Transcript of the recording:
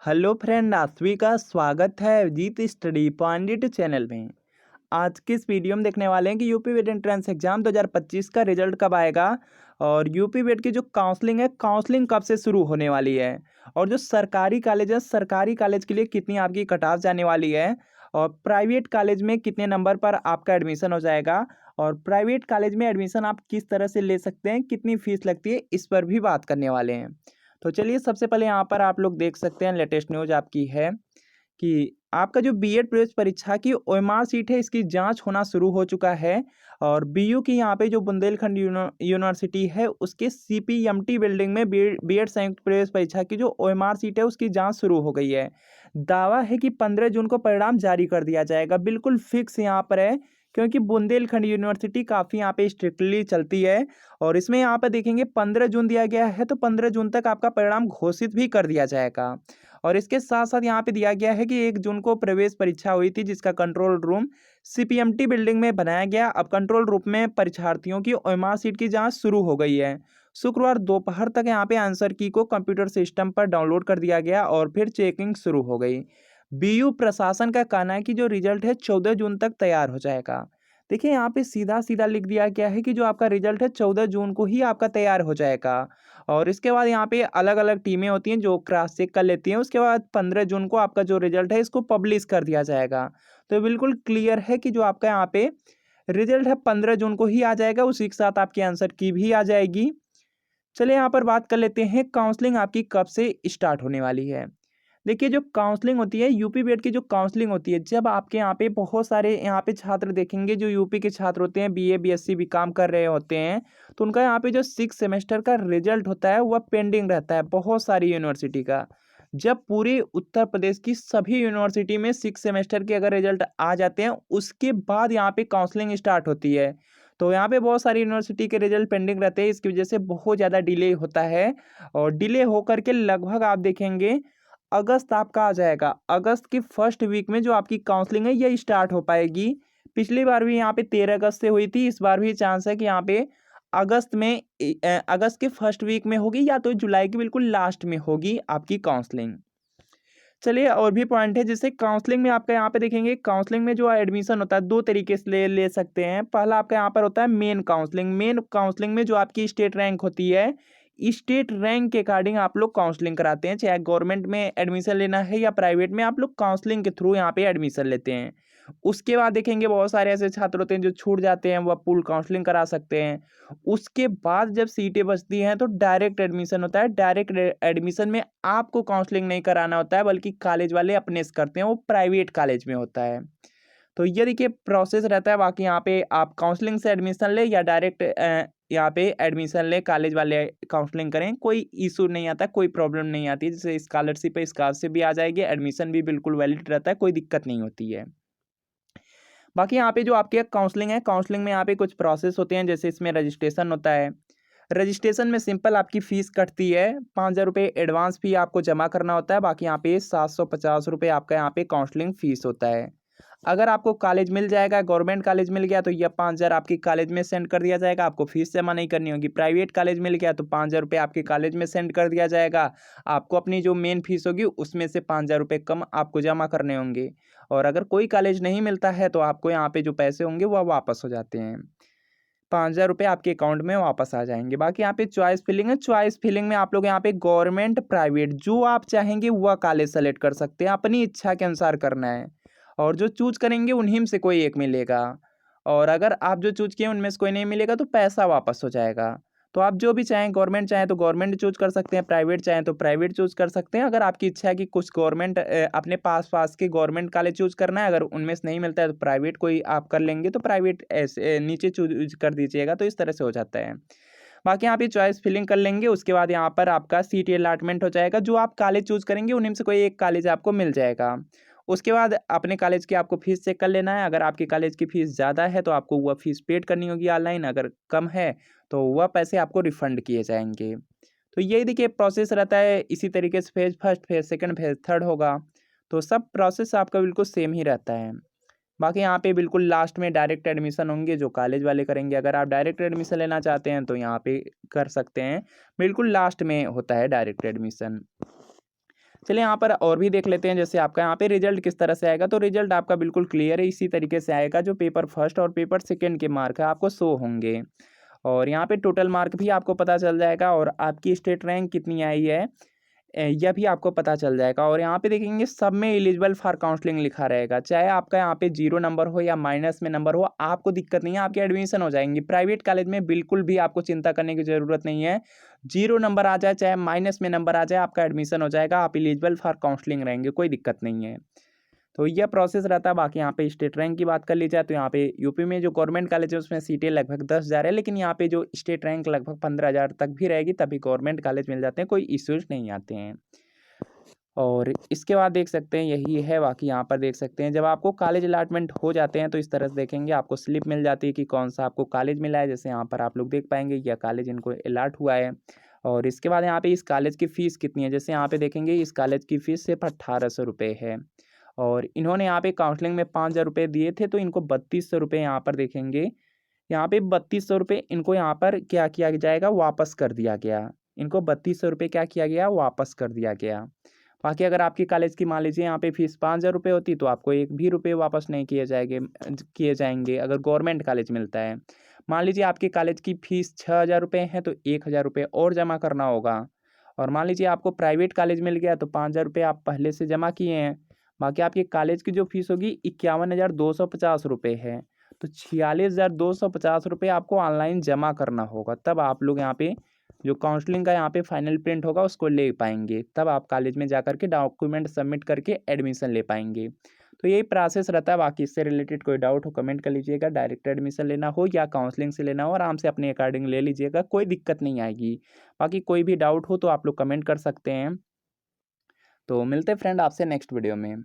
Hello friend, आप सभी का स्वागत है अजीत स्टडी पॉइंट चैनल में। आज की इस वीडियो में देखने वाले हैं कि यूपी वेट एंट्रेंस एग्जाम 2025 का रिजल्ट कब आएगा और यूपी वेट की जो काउंसलिंग है, काउंसलिंग कब से शुरू होने वाली है और जो सरकारी कॉलेज है, सरकारी कॉलेज के लिए कितनी आपकी कट ऑफ जाने वाली है और प्राइवेट कॉलेज में कितने नंबर पर आपका एडमिशन हो जाएगा और प्राइवेट कॉलेज में एडमिशन आप किस तरह से ले सकते हैं, कितनी फीस लगती है, इस पर भी बात करने वाले हैं। तो चलिए, सबसे पहले यहाँ पर आप लोग देख सकते हैं, लेटेस्ट न्यूज आपकी है कि आपका जो बीएड प्रवेश परीक्षा की ओएमआर सीट है, इसकी जांच होना शुरू हो चुका है और बीयू की यहाँ पे जो बुंदेलखंड यूनिवर्सिटी है, उसके सीपीएमटी बिल्डिंग में बीएड संयुक्त प्रवेश परीक्षा की जो ओएमआर सीट है, उसकी जांच शुरू हो गई है। दावा है कि 15 जून को परिणाम जारी कर दिया जाएगा। बिल्कुल फिक्स यहाँ पर है, क्योंकि बुंदेलखंड यूनिवर्सिटी काफ़ी यहाँ पे स्ट्रिक्टली चलती है और इसमें यहाँ पर देखेंगे 15 जून दिया गया है, तो 15 जून तक आपका परिणाम घोषित भी कर दिया जाएगा। और इसके साथ साथ यहाँ पे दिया गया है कि 1 जून को प्रवेश परीक्षा हुई थी, जिसका कंट्रोल रूम सीपीएमटी बिल्डिंग में बनाया गया। अब कंट्रोल रूम में परीक्षार्थियों की ओएमआर सीट की जांच शुरू हो गई है। शुक्रवार दोपहर तक यहाँ पे आंसर की को कंप्यूटर सिस्टम पर डाउनलोड कर दिया गया और फिर चेकिंग शुरू हो गई। बीयू प्रशासन का कहना है कि जो रिजल्ट है 14 जून तक तैयार हो जाएगा। देखिए, यहाँ पे सीधा सीधा लिख दिया गया है कि जो आपका रिजल्ट है 14 जून को ही आपका तैयार हो जाएगा और इसके बाद यहाँ पे अलग अलग टीमें होती हैं जो क्रॉस चेक कर लेती हैं। उसके बाद 15 जून को आपका जो रिजल्ट है, इसको पब्लिश कर दिया जाएगा। तो बिल्कुल क्लियर है कि जो आपका यहाँ पे रिजल्ट है 15 जून को ही आ जाएगा, उसी के साथ आपकी आंसर की भी आ जाएगी। चलिए, यहाँ पर बात कर लेते हैं काउंसलिंग आपकी कब से स्टार्ट होने वाली है। देखिए, जो काउंसलिंग होती है, यूपी बीएड की जो काउंसलिंग होती है, जब आपके यहाँ पे बहुत सारे यहाँ पे छात्र देखेंगे, जो यूपी के छात्र होते हैं, बीए बीएससी बीकॉम कर रहे होते हैं, तो उनका यहाँ पे जो 6 सेमेस्टर का रिजल्ट होता है, वह पेंडिंग रहता है बहुत सारी यूनिवर्सिटी का। जब पूरे उत्तर प्रदेश की सभी यूनिवर्सिटी में 6 सेमेस्टर के अगर रिजल्ट आ जाते हैं, उसके बाद यहाँ पे काउंसलिंग स्टार्ट होती है। तो यहाँ पे बहुत सारी यूनिवर्सिटी के रिजल्ट पेंडिंग रहते हैं, इसकी वजह से बहुत ज़्यादा डिले होता है और डिले होकर के लगभग आप देखेंगे अगस्त आपका आ जाएगा। अगस्त की फर्स्ट वीक में जो आपकी काउंसलिंग है, ये स्टार्ट हो पाएगी। पिछली बार भी यहाँ पे 13 अगस्त से हुई थी, इस बार भी चांस है कि यहाँ पे अगस्त में अगस्त के फर्स्ट वीक में होगी या तो जुलाई के बिल्कुल लास्ट में होगी आपकी काउंसलिंग। चलिए, और भी पॉइंट है, जैसे काउंसलिंग में आपका यहाँ पे देखेंगे, काउंसलिंग में जो एडमिशन होता है, दो तरीके से ले सकते हैं। पहला आपका यहाँ पर होता है मेन काउंसलिंग। मेन काउंसलिंग में जो आपकी स्टेट रैंक होती है, स्टेट रैंक के अकॉर्डिंग आप लोग काउंसलिंग कराते हैं। चाहे गवर्नमेंट में एडमिशन लेना है या प्राइवेट में, आप लोग काउंसलिंग के थ्रू यहाँ पे एडमिशन लेते हैं। उसके बाद देखेंगे बहुत सारे ऐसे छात्र होते हैं जो छूट जाते हैं, वह पूल काउंसलिंग करा सकते हैं। उसके बाद जब सीटें बचती हैं, तो डायरेक्ट एडमिशन होता है। डायरेक्ट एडमिशन में आपको काउंसलिंग नहीं कराना होता है, बल्कि कॉलेज वाले अपने से करते हैं, वो प्राइवेट कॉलेज में होता है। तो ये देखिए प्रोसेस रहता है। बाकी यहाँ पे आप काउंसलिंग से एडमिशन ले या डायरेक्ट यहाँ पे एडमिशन ले, कॉलेज वाले काउंसलिंग करें, कोई इशू नहीं आता, कोई प्रॉब्लम नहीं आती। जैसे स्कॉलरशिप है, स्कॉलरशिप भी आ जाएगी, एडमिशन भी बिल्कुल वैलिड रहता है, कोई दिक्कत नहीं होती है। बाकी यहाँ पे जो आपके काउंसलिंग है, काउंसलिंग में यहाँ पे कुछ प्रोसेस होते हैं, जैसे इसमें रजिस्ट्रेशन होता है। रजिस्ट्रेशन में सिंपल आपकी फ़ीस कटती है, 5,000 रुपये एडवांस फी आपको जमा करना होता है। बाकी यहाँ पे 750 रुपये आपका यहाँ पे काउंसलिंग फ़ीस होता है। अगर आपको कॉलेज मिल जाएगा, गवर्नमेंट कॉलेज मिल गया, तो यह 5,000 आपकी कॉलेज में सेंड कर दिया जाएगा, आपको फीस जमा नहीं करनी होगी। प्राइवेट कॉलेज मिल गया तो 5,000 रुपये आपके कॉलेज में सेंड कर दिया जाएगा, आपको अपनी जो मेन फीस होगी उसमें से 5,000 रुपये कम आपको जमा करने होंगे। और अगर कोई कॉलेज नहीं मिलता है, तो आपको यहाँ पे जो पैसे होंगे वह वापस हो जाते हैं। 5,000 रुपये आपके अकाउंट में वापस आ जाएंगे। बाकी यहाँ पे चॉइस फिलिंग है। चॉइस फिलिंग में आप लोग यहाँ पे गवर्नमेंट प्राइवेट जो आप चाहेंगे वह कॉलेज सेलेक्ट कर सकते हैं, अपनी इच्छा के अनुसार करना है और जो चूज करेंगे उन्हीं में से कोई एक मिलेगा। और अगर आप जो चूज किए उनमें से कोई नहीं मिलेगा, तो पैसा वापस हो जाएगा। तो आप जो भी चाहें, गवर्नमेंट चाहें तो गवर्नमेंट चूज कर सकते हैं, प्राइवेट चाहें तो प्राइवेट चूज कर सकते हैं। अगर आपकी इच्छा है कि कुछ गवर्नमेंट अपने पास पास के गवर्नमेंट कॉलेज चूज करना है, अगर उनमें से नहीं मिलता है तो प्राइवेट कोई आप कर लेंगे, तो प्राइवेट ऐसे नीचे चूज कर दीजिएगा, तो इस तरह से हो जाता है। बाकी यहाँ पे चॉइस फिलिंग कर लेंगे, उसके बाद यहाँ पर आपका सीट अलॉटमेंट हो जाएगा। जो आप कॉलेज चूज करेंगे उन्हीं में से कोई एक कॉलेज आपको मिल जाएगा। उसके बाद अपने कॉलेज की आपको फीस चेक कर लेना है। अगर आपके कॉलेज की फ़ीस ज़्यादा है, तो आपको वह फ़ीस पेड करनी होगी ऑनलाइन, अगर कम है तो वह पैसे आपको रिफ़ंड किए जाएँगे। तो यही देखिए प्रोसेस रहता है। इसी तरीके से phase first, phase second, phase third होगा। तो सब प्रोसेस आपका बिल्कुल सेम ही रहता है। बाकी यहाँ पे बिल्कुल लास्ट में डायरेक्ट एडमिशन होंगे जो कॉलेज वाले करेंगे। अगर आप डायरेक्ट एडमिशन लेना चाहते हैं तो यहाँ पे कर सकते हैं, बिल्कुल लास्ट में होता है डायरेक्ट एडमिशन। चलिए यहाँ पर और भी देख लेते हैं, जैसे आपका यहाँ पे रिजल्ट किस तरह से आएगा। तो रिजल्ट आपका बिल्कुल क्लियर है, इसी तरीके से आएगा। जो पेपर फर्स्ट और पेपर सेकंड के मार्क है आपको शो होंगे, और यहाँ पे टोटल मार्क भी आपको पता चल जाएगा, और आपकी स्टेट रैंक कितनी आई है यह भी आपको पता चल जाएगा। और यहाँ पे देखेंगे सब में एलिजिबल फॉर काउंसलिंग लिखा रहेगा, चाहे आपका यहाँ पे 0 नंबर हो या माइनस में नंबर हो, आपको दिक्कत नहीं है, आपकी एडमिशन हो जाएंगी। प्राइवेट कॉलेज में बिल्कुल भी आपको चिंता करने की ज़रूरत नहीं है, 0 नंबर आ जाए चाहे माइनस में नंबर आ जाए, आपका एडमिशन हो जाएगा, आप एलिजिबल फॉर काउंसलिंग रहेंगे, कोई दिक्कत नहीं है। तो यह प्रोसेस रहता है। बाकी यहाँ पे स्टेट रैंक की बात कर ली जाए तो यहाँ पे यूपी में जो गवर्नमेंट कॉलेज है उसमें सीटें लगभग 10,000 है, लेकिन यहाँ पे जो स्टेट रैंक लगभग 15,000 तक भी रहेगी, तभी गवर्नमेंट कॉलेज मिल जाते हैं, कोई इश्यूज नहीं आते हैं। और इसके बाद देख सकते हैं यही है। बाकी यहाँ पर देख सकते हैं जब आपको कॉलेज अलॉटमेंट हो जाते हैं तो इस तरह से देखेंगे, आपको स्लिप मिल जाती है कि कौन सा आपको कॉलेज मिला है। जैसे यहाँ पर आप लोग देख पाएंगे यह कॉलेज इनको अलॉट हुआ है। और इसके बाद यहाँ पे इस कॉलेज की फ़ीस कितनी है, जैसे यहाँ पे देखेंगे इस कॉलेज की फ़ीस सिर्फ 1800 रुपये है, और इन्होंने यहाँ पे काउंसलिंग में 5,000 रुपये दिए थे, तो इनको 3200 रुपये यहाँ पर देखेंगे, यहाँ पे 3200 रुपये इनको यहाँ पर क्या किया जाएगा, वापस कर दिया गया। इनको 3200 रुपये क्या किया गया, वापस कर दिया गया। बाकी अगर आपकी कॉलेज की मान लीजिए यहाँ पे फीस 5,000 रुपये होती तो आपको एक भी रुपये वापस नहीं किए जाएंगे अगर गवर्नमेंट कॉलेज मिलता है। मान लीजिए आपकी कॉलेज की फ़ीस 6,000 रुपये है तो 1,000 रुपये और जमा करना होगा। और मान लीजिए आपको प्राइवेट कॉलेज मिल गया तो 5,000 रुपये आप पहले से जमा किए हैं। बाकी आपकी कॉलेज की जो फीस होगी 51,250 रुपये है, तो 46,250 रुपये आपको ऑनलाइन जमा करना होगा, तब आप लोग यहाँ पे जो काउंसलिंग का यहाँ पे फाइनल प्रिंट होगा उसको ले पाएंगे, तब आप कॉलेज में जा कर के डॉक्यूमेंट सबमिट करके एडमिशन ले पाएंगे। तो यही प्रोसेस रहता है। बाकी इससे रिलेटेड कोई डाउट हो कमेंट कर लीजिएगा, डायरेक्ट एडमिशन लेना हो या काउंसलिंग से लेना हो आराम से अपने अकॉर्डिंग ले लीजिएगा, कोई दिक्कत नहीं आएगी। बाकी कोई भी डाउट हो तो आप लोग कमेंट कर सकते हैं। तो मिलते हैं फ्रेंड आपसे नेक्स्ट वीडियो में।